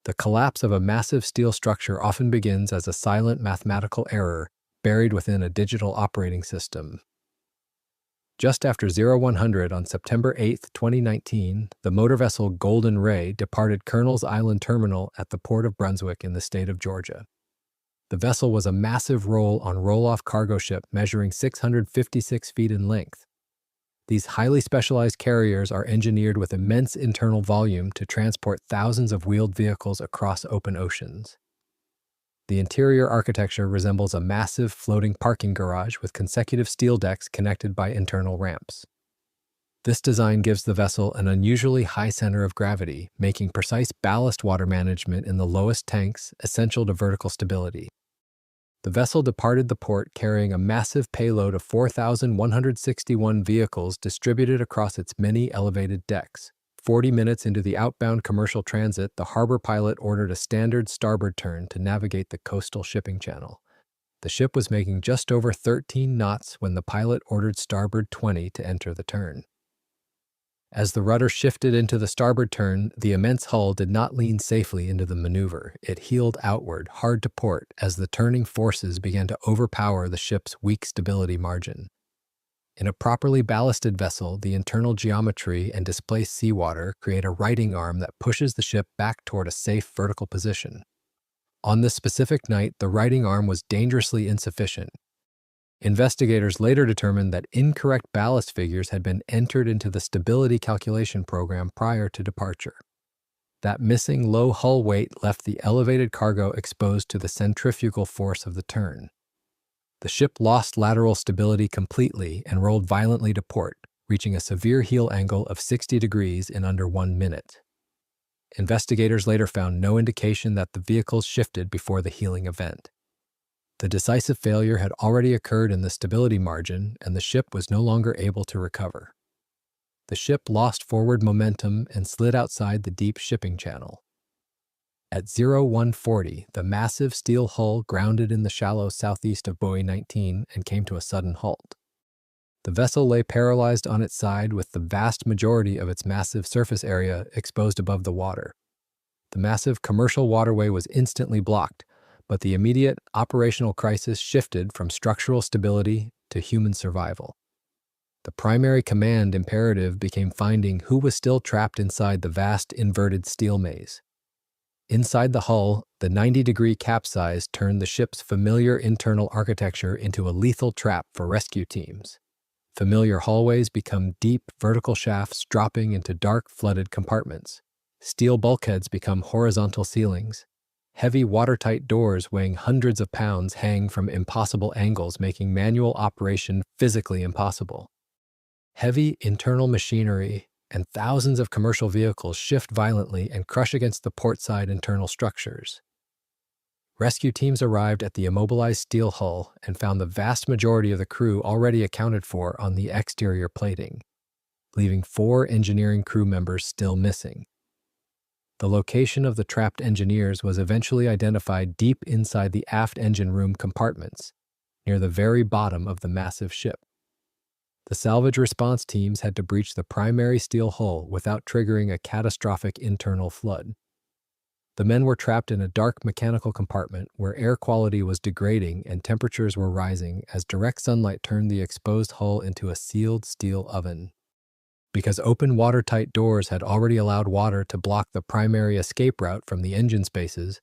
The collapse of a massive steel structure often begins as a silent mathematical error buried within a digital operating system. Just after 0100 on September 8, 2019, the motor vessel Golden Ray departed Colonel's Island Terminal at the Port of Brunswick in the state of Georgia. The vessel was a massive roll-on roll-off cargo ship measuring 656 feet in length. These highly specialized carriers are engineered with immense internal volume to transport thousands of wheeled vehicles across open oceans. The interior architecture resembles a massive floating parking garage with consecutive steel decks connected by internal ramps. This design gives the vessel an unusually high center of gravity, making precise ballast water management in the lowest tanks essential to vertical stability. The vessel departed the port carrying a massive payload of 4,161 vehicles distributed across its many elevated decks. 40 minutes into the outbound commercial transit, the harbor pilot ordered a standard starboard turn to navigate the coastal shipping channel. The ship was making just over 13 knots when the pilot ordered starboard 20 to enter the turn. As the rudder shifted into the starboard turn, the immense hull did not lean safely into the maneuver. It heeled outward, hard to port, as the turning forces began to overpower the ship's weak stability margin. In a properly ballasted vessel, the internal geometry and displaced seawater create a righting arm that pushes the ship back toward a safe vertical position. On this specific night, the righting arm was dangerously insufficient. Investigators later determined that incorrect ballast figures had been entered into the stability calculation program prior to departure. That missing low hull weight left the elevated cargo exposed to the centrifugal force of the turn. The ship lost lateral stability completely and rolled violently to port, reaching a severe heel angle of 60 degrees in under 1 minute. Investigators later found no indication that the vehicles shifted before the heeling event. The decisive failure had already occurred in the stability margin, and the ship was no longer able to recover. The ship lost forward momentum and slid outside the deep shipping channel. At 0140, the massive steel hull grounded in the shallow southeast of Buoy 19 and came to a sudden halt. The vessel lay paralyzed on its side with the vast majority of its massive surface area exposed above the water. The massive commercial waterway was instantly blocked, but the immediate operational crisis shifted from structural stability to human survival. The primary command imperative became finding who was still trapped inside the vast inverted steel maze. Inside the hull, the 90-degree capsize turned the ship's familiar internal architecture into a lethal trap for rescue teams. Familiar hallways become deep vertical shafts dropping into dark flooded compartments. Steel bulkheads become horizontal ceilings. Heavy watertight doors weighing hundreds of pounds hang from impossible angles, making manual operation physically impossible. Heavy internal machinery and thousands of commercial vehicles shift violently and crush against the portside internal structures. Rescue teams arrived at the immobilized steel hull and found the vast majority of the crew already accounted for on the exterior plating, leaving 4 engineering crew members still missing. The location of the trapped engineers was eventually identified deep inside the aft engine room compartments, near the very bottom of the massive ship. The salvage response teams had to breach the primary steel hull without triggering a catastrophic internal flood. The men were trapped in a dark mechanical compartment where air quality was degrading and temperatures were rising as direct sunlight turned the exposed hull into a sealed steel oven. Because open watertight doors had already allowed water to block the primary escape route from the engine spaces,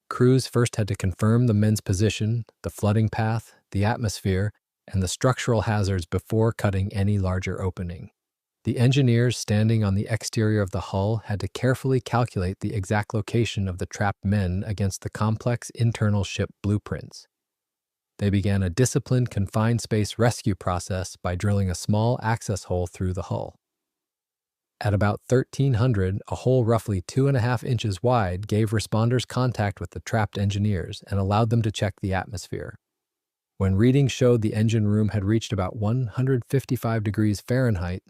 crews first had to confirm the men's position, the flooding path, the atmosphere, and the structural hazards before cutting any larger opening. The engineers standing on the exterior of the hull had to carefully calculate the exact location of the trapped men against the complex internal ship blueprints. They began a disciplined confined space rescue process by drilling a small access hole through the hull. At about 1300, a hole roughly 2.5 inches wide gave responders contact with the trapped engineers and allowed them to check the atmosphere. When readings showed the engine room had reached about 155 degrees Fahrenheit,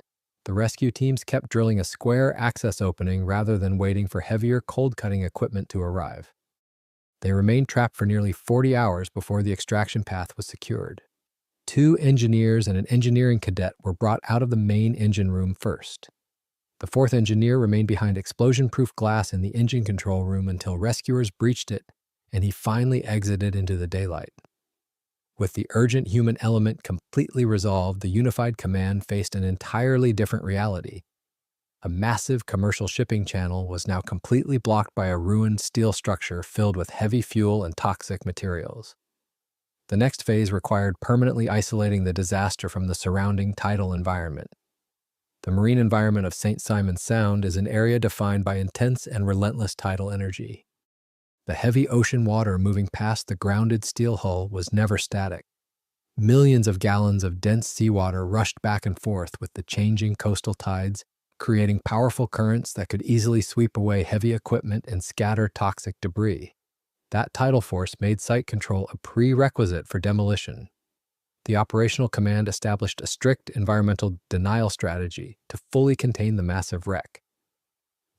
the rescue teams kept drilling a square access opening rather than waiting for heavier cold-cutting equipment to arrive. They remained trapped for nearly 40 hours before the extraction path was secured. 2 engineers and an engineering cadet were brought out of the main engine room first. The fourth engineer remained behind explosion-proof glass in the engine control room until rescuers breached it, and he finally exited into the daylight. With the urgent human element completely resolved, the unified command faced an entirely different reality. A massive commercial shipping channel was now completely blocked by a ruined steel structure filled with heavy fuel and toxic materials. The next phase required permanently isolating the disaster from the surrounding tidal environment. The marine environment of St. Simon's Sound is an area defined by intense and relentless tidal energy. The heavy ocean water moving past the grounded steel hull was never static. Millions of gallons of dense seawater rushed back and forth with the changing coastal tides, creating powerful currents that could easily sweep away heavy equipment and scatter toxic debris. That tidal force made site control a prerequisite for demolition. The operational command established a strict environmental denial strategy to fully contain the massive wreck.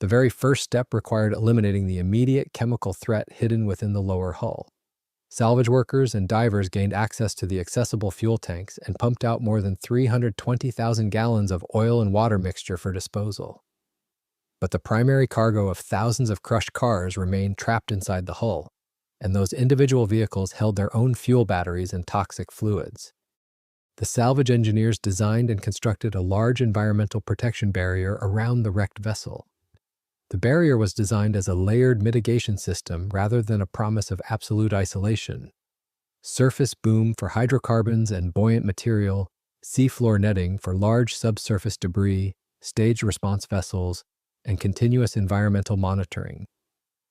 The very first step required eliminating the immediate chemical threat hidden within the lower hull. Salvage workers and divers gained access to the accessible fuel tanks and pumped out more than 320,000 gallons of oil and water mixture for disposal. But the primary cargo of thousands of crushed cars remained trapped inside the hull, and those individual vehicles held their own fuel batteries and toxic fluids. The salvage engineers designed and constructed a large environmental protection barrier around the wrecked vessel. The barrier was designed as a layered mitigation system rather than a promise of absolute isolation. Surface boom for hydrocarbons and buoyant material, seafloor netting for large subsurface debris, staged response vessels, and continuous environmental monitoring.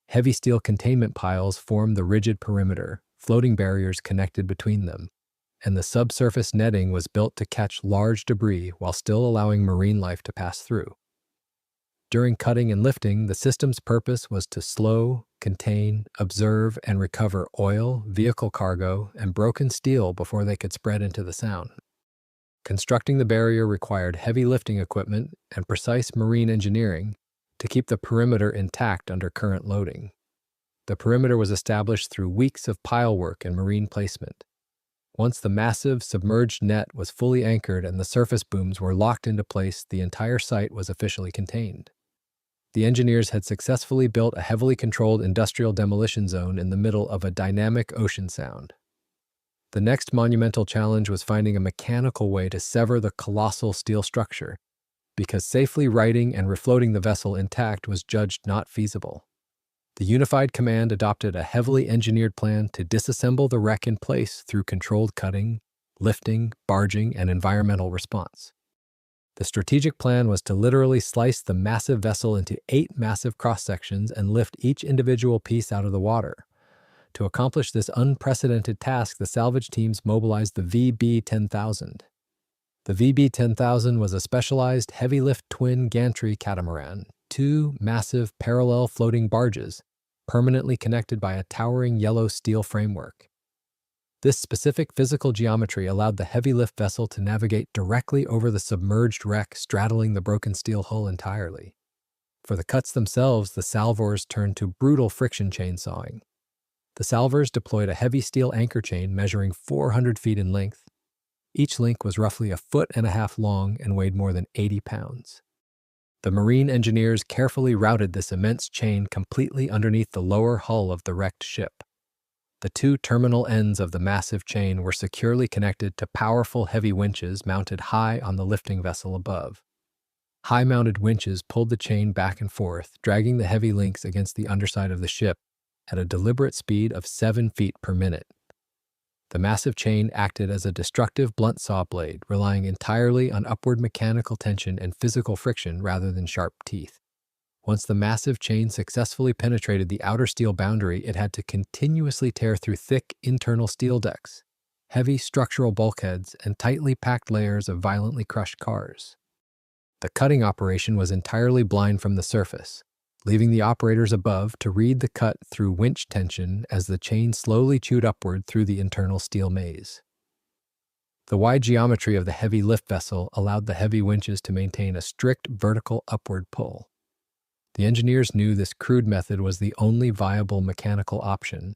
Heavy steel containment piles formed the rigid perimeter, floating barriers connected between them, and the subsurface netting was built to catch large debris while still allowing marine life to pass through. During cutting and lifting, the system's purpose was to slow, contain, observe, and recover oil, vehicle cargo, and broken steel before they could spread into the Sound. Constructing the barrier required heavy lifting equipment and precise marine engineering to keep the perimeter intact under current loading. The perimeter was established through weeks of pile work and marine placement. Once the massive, submerged net was fully anchored and the surface booms were locked into place, the entire site was officially contained. The engineers had successfully built a heavily controlled industrial demolition zone in the middle of a dynamic ocean sound. The next monumental challenge was finding a mechanical way to sever the colossal steel structure, because safely righting and refloating the vessel intact was judged not feasible. The unified command adopted a heavily engineered plan to disassemble the wreck in place through controlled cutting, lifting, barging, and environmental response. The strategic plan was to literally slice the massive vessel into 8 massive cross-sections and lift each individual piece out of the water. To accomplish this unprecedented task, the salvage teams mobilized the VB-10,000. The VB-10,000 was a specialized heavy-lift twin gantry catamaran, 2 massive parallel floating barges, permanently connected by a towering yellow steel framework. This specific physical geometry allowed the heavy-lift vessel to navigate directly over the submerged wreck, straddling the broken steel hull entirely. For the cuts themselves, the salvors turned to brutal friction chainsawing. The salvors deployed a heavy steel anchor chain measuring 400 feet in length. Each link was roughly 1.5 feet long and weighed more than 80 pounds. The marine engineers carefully routed this immense chain completely underneath the lower hull of the wrecked ship. The 2 terminal ends of the massive chain were securely connected to powerful heavy winches mounted high on the lifting vessel above. High-mounted winches pulled the chain back and forth, dragging the heavy links against the underside of the ship at a deliberate speed of 7 feet per minute. The massive chain acted as a destructive blunt saw blade, relying entirely on upward mechanical tension and physical friction rather than sharp teeth. Once the massive chain successfully penetrated the outer steel boundary, it had to continuously tear through thick internal steel decks, heavy structural bulkheads, and tightly packed layers of violently crushed cars. The cutting operation was entirely blind from the surface, leaving the operators above to read the cut through winch tension as the chain slowly chewed upward through the internal steel maze. The wide geometry of the heavy lift vessel allowed the heavy winches to maintain a strict vertical upward pull. The engineers knew this crude method was the only viable mechanical option,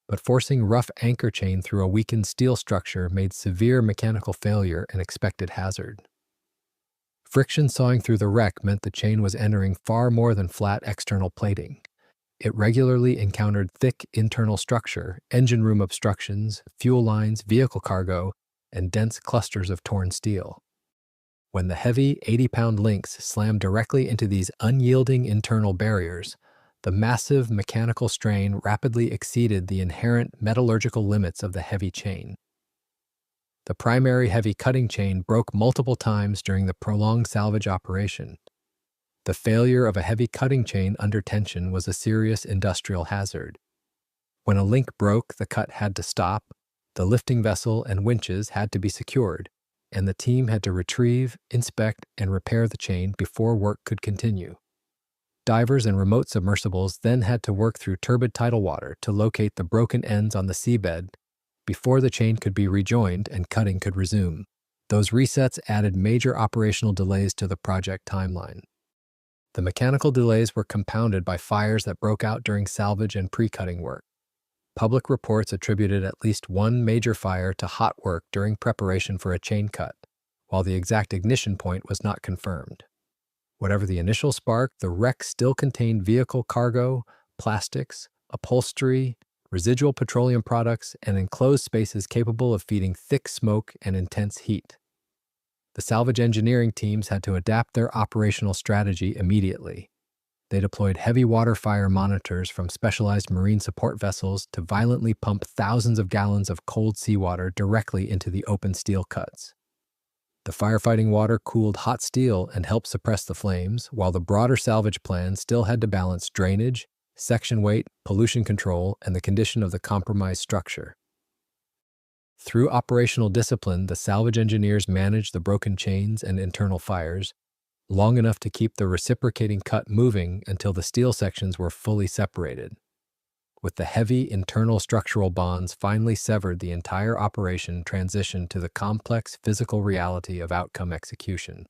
but forcing rough anchor chain through a weakened steel structure made severe mechanical failure an expected hazard. Friction sawing through the wreck meant the chain was entering far more than flat external plating. It regularly encountered thick internal structure, engine room obstructions, fuel lines, vehicle cargo, and dense clusters of torn steel. When the heavy 80-pound links slammed directly into these unyielding internal barriers, the massive mechanical strain rapidly exceeded the inherent metallurgical limits of the heavy chain. The primary heavy cutting chain broke multiple times during the prolonged salvage operation. The failure of a heavy cutting chain under tension was a serious industrial hazard. When a link broke, the cut had to stop, the lifting vessel and winches had to be secured, and the team had to retrieve, inspect, and repair the chain before work could continue. Divers and remote submersibles then had to work through turbid tidal water to locate the broken ends on the seabed before the chain could be rejoined and cutting could resume. Those resets added major operational delays to the project timeline. The mechanical delays were compounded by fires that broke out during salvage and pre-cutting work. Public reports attributed at least one major fire to hot work during preparation for a chain cut, while the exact ignition point was not confirmed. Whatever the initial spark, the wreck still contained vehicle cargo, plastics, upholstery, residual petroleum products, and enclosed spaces capable of feeding thick smoke and intense heat. The salvage engineering teams had to adapt their operational strategy immediately. They deployed heavy water fire monitors from specialized marine support vessels to violently pump thousands of gallons of cold seawater directly into the open steel cuts. The firefighting water cooled hot steel and helped suppress the flames, while the broader salvage plan still had to balance drainage, section weight, pollution control, and the condition of the compromised structure. Through operational discipline, the salvage engineers managed the broken chains and internal fires long enough to keep the reciprocating cut moving until the steel sections were fully separated. With the heavy internal structural bonds finally severed, the entire operation transitioned to the complex physical reality of outcome execution.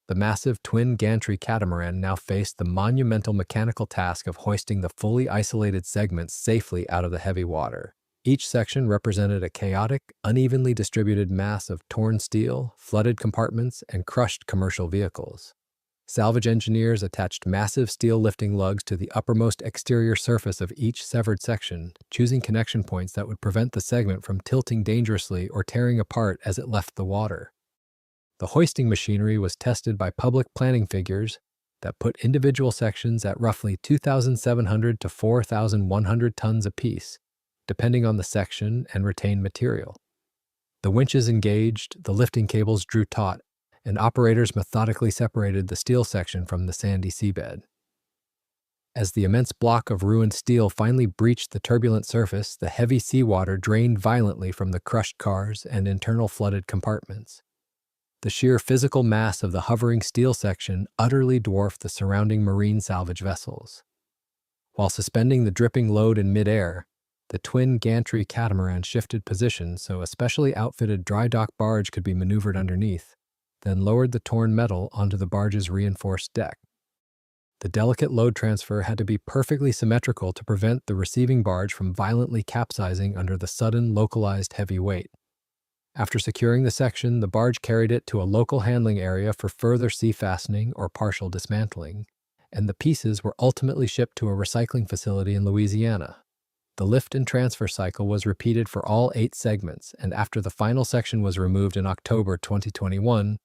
The massive twin gantry catamaran now faced the monumental mechanical task of hoisting the fully isolated segments safely out of the heavy water. Each section represented a chaotic, unevenly distributed mass of torn steel, flooded compartments, and crushed commercial vehicles. Salvage engineers attached massive steel lifting lugs to the uppermost exterior surface of each severed section, choosing connection points that would prevent the segment from tilting dangerously or tearing apart as it left the water. The hoisting machinery was tested by public planning figures that put individual sections at roughly 2,700 to 4,100 tons apiece, depending on the section and retained material. The winches engaged, the lifting cables drew taut, and operators methodically separated the steel section from the sandy seabed. As the immense block of ruined steel finally breached the turbulent surface, the heavy seawater drained violently from the crushed cars and internal flooded compartments. The sheer physical mass of the hovering steel section utterly dwarfed the surrounding marine salvage vessels. While suspending the dripping load in midair, the twin gantry catamaran shifted position so a specially outfitted dry dock barge could be maneuvered underneath, then lowered the torn metal onto the barge's reinforced deck. The delicate load transfer had to be perfectly symmetrical to prevent the receiving barge from violently capsizing under the sudden, localized heavy weight. After securing the section, the barge carried it to a local handling area for further sea fastening or partial dismantling, and the pieces were ultimately shipped to a recycling facility in Louisiana. The lift and transfer cycle was repeated for all 8 segments, and after the final section was removed in October 2021,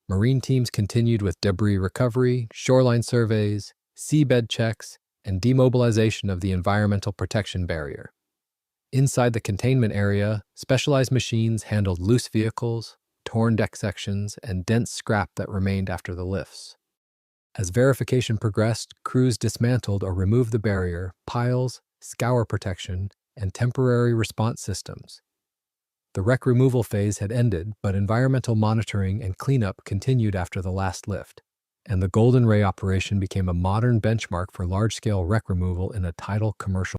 marine teams continued with debris recovery, shoreline surveys, seabed checks, and demobilization of the environmental protection barrier. Inside the containment area, specialized machines handled loose vehicles, torn deck sections, and dense scrap that remained after the lifts. As verification progressed, crews dismantled or removed the barrier, piles, scour protection, and temporary response systems. The wreck removal phase had ended, but environmental monitoring and cleanup continued after the last lift, and the Golden Ray operation became a modern benchmark for large-scale wreck removal in a tidal commercial